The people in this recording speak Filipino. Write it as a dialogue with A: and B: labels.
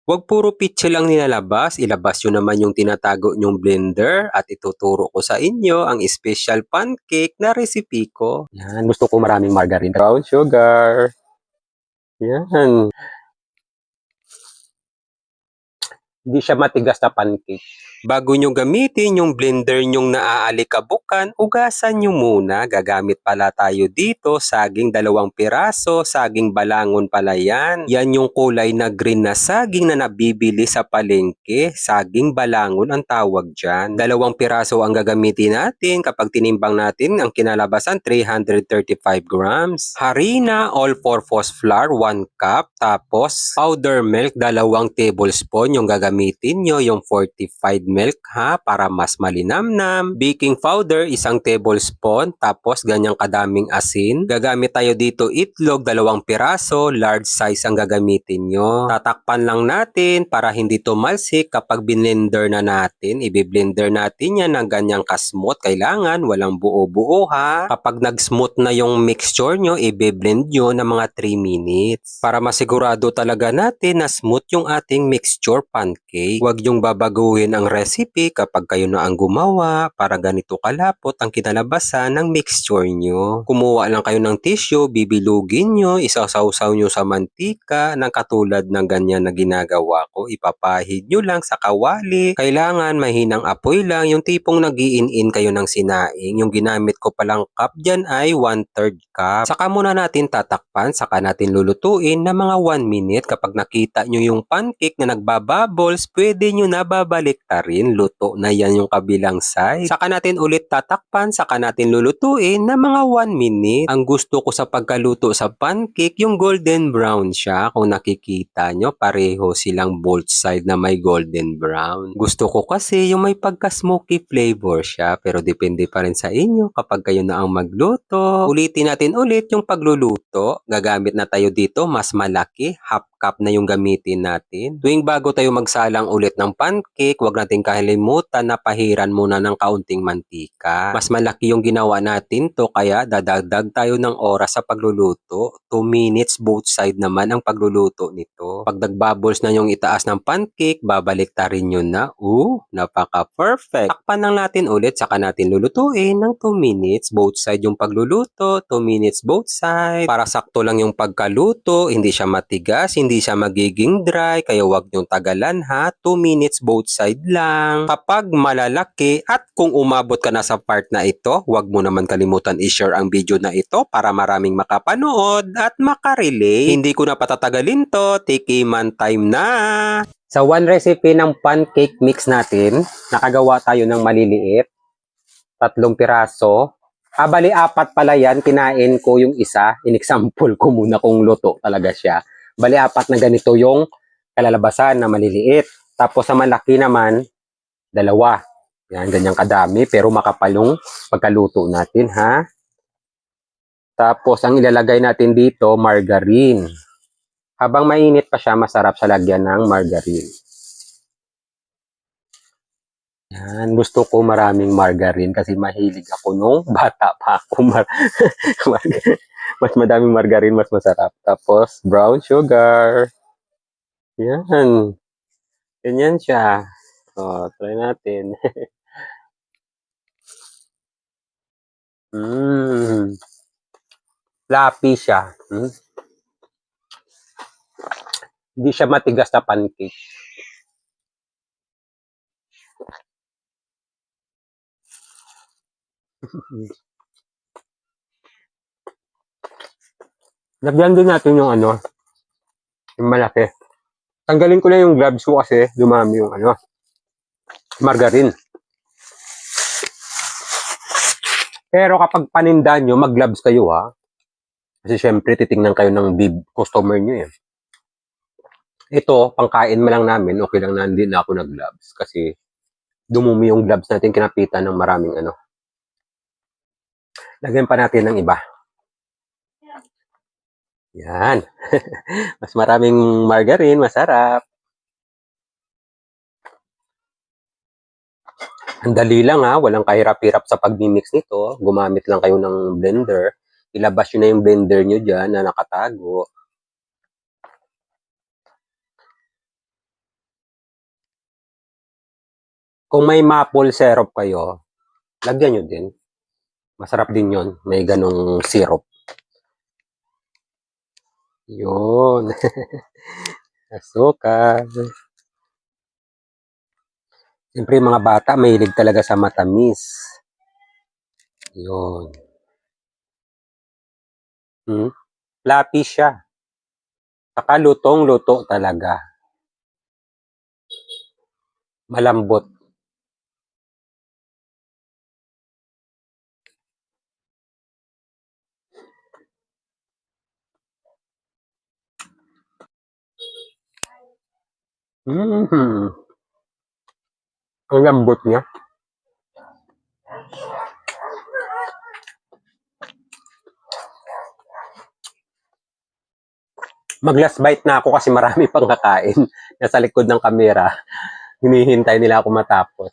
A: Huwag puro pitsa lang nilalabas, ilabas nyo naman yung tinatago nyong blender at ituturo ko sa inyo ang special pancake na recipe ko. Yan, gusto ko maraming margarine. Brown sugar. Yan. Hindi siya matigas na pancake. Bago nyo gamitin yung blender nyong naaalikabukan, hugasan nyo muna. Gagamit pala tayo dito, saging 2 piraso, saging balangon pala yan. Yan yung kulay na green na saging na nabibili sa palengke. Saging balangon ang tawag dyan. 2 piraso ang gagamitin natin kapag tinimbang natin ang kinalabasan 335 grams. Harina all-purpose flour 1 cup. Tapos powder milk 2 tablespoon yung gagamitin nyo, yung 45 milk ha, para mas malinamnam. Baking powder 1 tablespoon, tapos ganyang kadaming asin. Gagamit tayo dito itlog 2 piraso, large size ang gagamitin nyo. Tatakpan lang natin para hindi tumalsik kapag binlender na natin. Ibi-blender natin yan ng ganyang kasmooth. Kailangan walang buo-buo ha. Kapag nag-smooth na yung mixture nyo, ibi-blend nyo ng mga 3 minutes. Para masigurado talaga natin na smooth yung ating mixture pancake. Huwag yung babaguhin ang recipe kapag kayo na ang gumawa para ganito kalapot ang kinalabasan ng mixture nyo. Kumuha lang kayo ng tissue, bibilugin nyo, isasawsaw nyo sa mantika ng katulad ng ganyan na ginagawa ko. Ipapahid nyo lang sa kawali. Kailangan mahinang apoy lang, yung tipong nag-iin-in kayo ng sinaing. Yung ginamit ko palang cup dyan ay 1/3 cup. Saka muna natin tatakpan, saka natin lulutuin na mga 1 minute. Kapag nakita nyo yung pancake na nagbabubbles, pwede nyo na babaliktarin. Luto na yan yung kabilang side. Saka natin ulit tatakpan, saka natin lulutuin na mga 1 minute. Ang gusto ko sa pagkaluto sa pancake, yung golden brown siya. Kung nakikita nyo, pareho silang both side na may golden brown. Gusto ko kasi yung may pagka-smoky flavor siya, pero depende pa rin sa inyo kapag kayo na ang magluto. Ulitin natin ulit yung pagluluto. Gagamit na tayo dito mas malaki, half cup na yung gamitin natin. Tuwing bago tayo magsalang ulit ng pancake, huwag natin kahilimutan na pahiran muna ng kaunting mantika. Mas malaki yung ginawa natin to, kaya dadagdag tayo ng oras sa pagluluto. 2 minutes both side naman ang pagluluto nito. Pag nagbubbles na yung itaas ng pancake, babaliktarin nyo na. Napaka-perfect. Takpan lang natin ulit, saka natin lulutuin ng 2 minutes both side yung pagluluto. 2 minutes both side. Para sakto lang yung pagkaluto, hindi siya matigas, hindi siya magiging dry, kaya wag nyong tagalan ha. 2 minutes both side lang. Kapag malalaki at kung umabot ka na sa part na ito, wag mo naman kalimutan i-share ang video na ito para maraming makapanood at makarelate. Hindi ko na patatagalin to, tikiman time na! Sa one recipe ng pancake mix natin, nakagawa tayo ng maliliit. 3 piraso. Bali 4 pala yan, kinain ko yung isa. In-example ko muna kung luto talaga siya. Bali 4 na ganito yung kalalabasan na maliliit. Tapos sa malaki naman, 2. Yan, ganyang kadami, pero makapal yung pagkaluto natin, ha? Tapos ang ilalagay natin dito, margarine. Habang mainit pa siya, masarap sa lagyan ng margarine. Yan, gusto ko maraming margarine kasi mahilig ako nung bata pa ako. Mas madaming margarine, mas masarap. Tapos, brown sugar. Yan. Ganyan siya. Try natin. Fluffy siya. Hindi siya matigas na pancake. Lagyan din natin yung yung malaki. Tanggalin ko na yung gloves ko kasi dumami yung margarine. Pero kapag paninda nyo, mag-gloves kayo ha. Kasi syempre titingnan kayo ng customer nyo eh. Ito, pangkain mo lang namin, okay lang na hindi na ako nag-gloves kasi dumumi yung gloves natin, kinapitan ng maraming Lagyan pa natin ng iba. Yan. Mas maraming margarine, masarap. Ang dali lang ha, walang kahirap-hirap sa pag-mix nito. Gumamit lang kayo ng blender. Ilabas nyo na yung blender nyo dyan na nakatago. Kung may maple syrup kayo, lagyan nyo din. Masarap din yon. May ganong syrup. Yun. Asukal. Siyempre, mga bata, mahilig talaga sa matamis. Yun. Fluffy siya. Saka lutong-luto talaga. Malambot. Ang lambot niya. Mag-last bite na ako kasi marami pang kakain. Nasa likod ng kamera. Hinihintay nila ako matapos.